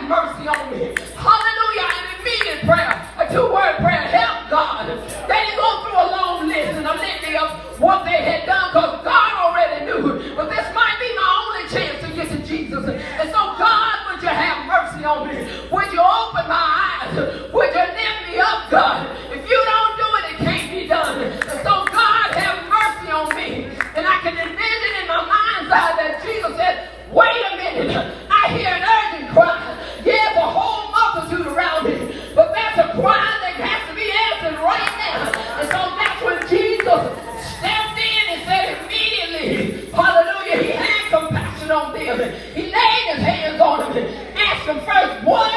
mercy on me. Hallelujah. An immediate prayer, a two-word prayer, help God. They didn't go through a long list and a litany of what they had done because God already knew. But this might be my only chance to get to Jesus. And so God, would you have mercy on me? Would you open my eyes? Would you lift me up, God? If you don't do it, it can't be done. And so God, have mercy on me. And I can envision in my mind's eye that Jesus said, wait a minute, I hear an urgent cry. Yeah, the whole multitude around me, but that's a cry that has to be answered right now. And so that's when Jesus stepped in and said immediately, hallelujah, he had compassion on them. He laid his hands on them and asked them first, what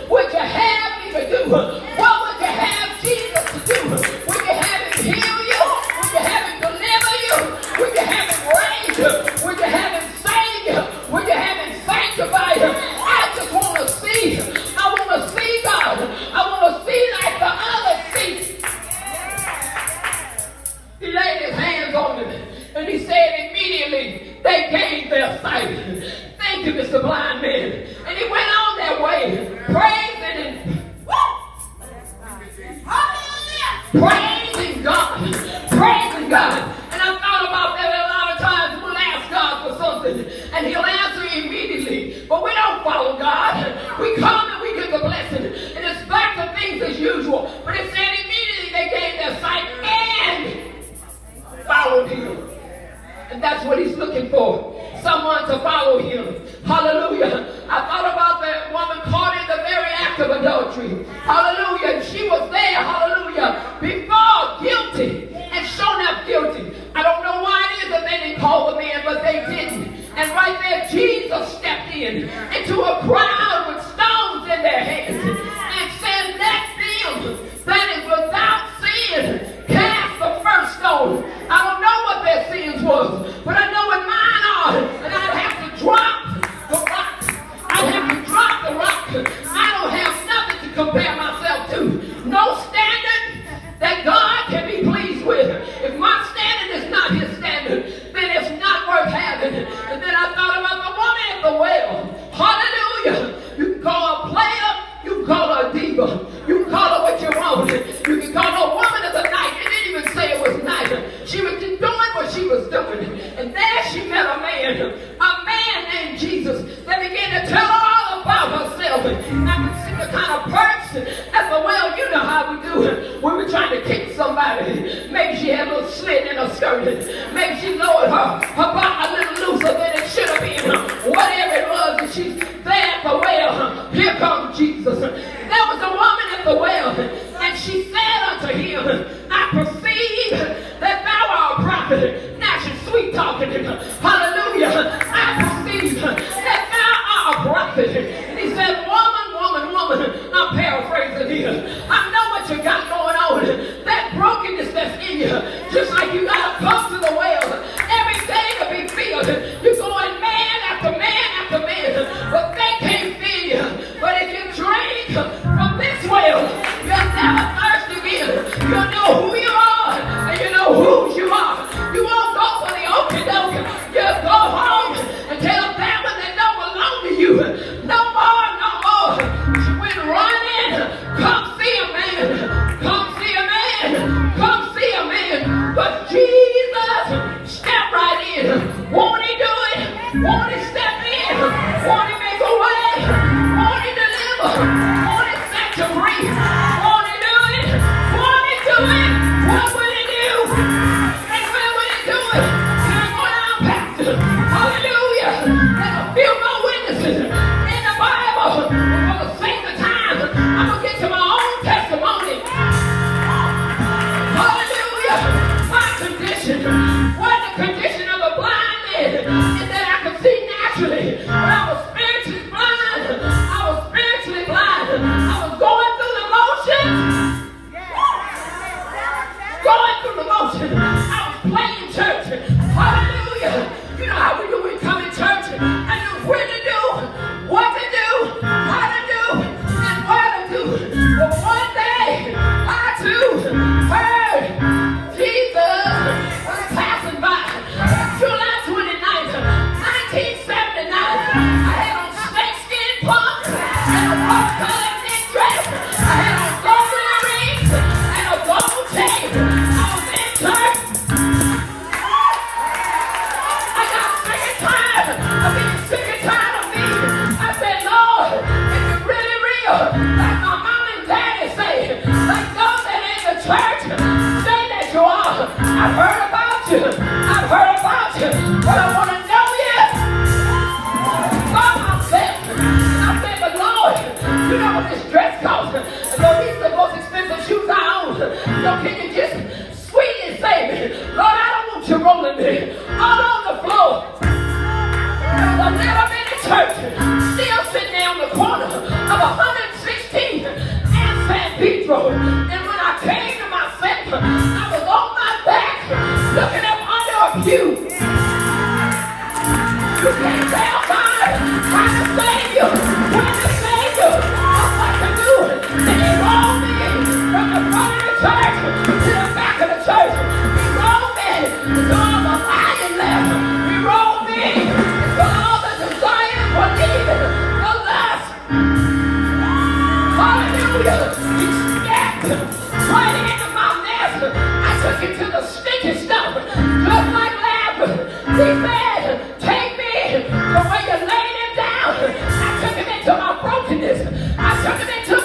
would you have me to do? What would you have Jesus to do? Would you have him heal you? Would you have him deliver you? Would you have him raise you? Would you have him save you? Would you have him sanctify you? I just want to see. I want to see God. I want to see like the others see. He laid his hands on them and he said immediately they gained their sight. Thank you, Mr. Blind Man. And he went on their way, praising and praising God. Praising God. And I thought about that a lot of times. We'll ask God for something and he'll answer immediately. But we don't follow God. We come and we get the blessing. And it's back to things as usual. But it said immediately they gave their sight and followed him. And that's what he's looking for. Someone to follow him. Hallelujah. I thought about that woman caught in the very act of adultery. Hallelujah. She was there. Hallelujah. Before guilty and shown up guilty. I don't know why it is that they didn't call the men, but they didn't. And right there, Jesus stepped in into a crowd with stones in their hands and said, let them that is without sin cast the first stone. I don't know what their sins was, but I know what mine are. And I'd have to drop the rock. I'd have to drop the rock. I don't have nothing to compare myself to. No standard that God can be pleased with. If my standard is not his standard, then it's not worth having. And then I thought about the woman at the well. Hallelujah. You can call her a player. You can call her a diva. You can call her what you want. You can call her a woman of the night. It didn't even say it was night. She was just doing what she was doing. And there she met a man named Jesus that began to tell her all about herself. And I could see the kind of perks at the well. You know how we do it. We were trying to kick somebody. Maybe she had a little slit in her skirt. Maybe she lowered her butt a little looser than it should have been. Whatever it was, and she's there at the well. Here comes Jesus. There was a woman at the well, and she said unto him, I perceive that thou art a prophet. Now she's sweet talking to him. Hallelujah. I perceive that thou art a prophet. And he said, woman, I'm paraphrasing here. I know what you got going on. That brokenness that's in you. Just like you got to come to the well every day to be filled. You're going man after man after man. But they can't fill you. But if you drink from this well, you'll never thirst again. You'll know who you are. And you know whose you are. You won't go for the okie dokie. You'll go home and tell them that don't belong to you. No more. She went running. Come see a man. Come see a man. Come see a man. But Jesus stepped right in. Won't he do it? Won't he step in? Won't he make a way? Won't he deliver? Won't he set you free? Won't he do it? Won't he do it? What will he do? And where will he do it? Here's what I'm pastor. Hallelujah. There's a few more witnesses in the Bible. For the sake of time, I'm going to get to my own testimony. Hallelujah. My condition was the condition of a blind man, and that I could see naturally. But I was spiritually blind. I was spiritually blind. I was going through the motions. Going through the motions. I was playing church. Hallelujah. You know how we do when we come in church. I knew when to do, what to do, how to do, and where to do. But one day, I too heard Jesus was passing by. July 29th, 1979. I had on snakeskin pumps. and a rose-colored knit dress. I had on golden earrings and a gold chain. I was in church. I got sick and tired of being sick and tired of me. I said, Lord, if you're really real, like my mom and daddy say, like those that ain't the church, say that you are. I've heard about you. I've heard about you. But I want to know you by myself. And I said, but Lord, you know what this dress costs. And Lord, these are the most expensive shoes I own. So can you just sweetly say me, Lord, I don't want you rolling me all on the floor. I've never been to church, still sitting there on the corner of 116th and San Pedro. And when I came to myself, I was on my back, looking up under a pew. You can't tell God how to save you, when to save you, or what to do. And he rolled me from the front of the church to the back of the church. He rolled me until all the lion left. He rolled me until all the desires were leaving. The lust. Hallelujah. He snapped right into my mess. I took it to the stinky stuff, just like Lazarus. He said, take me the way you laid him down. I took him into my brokenness. I took him into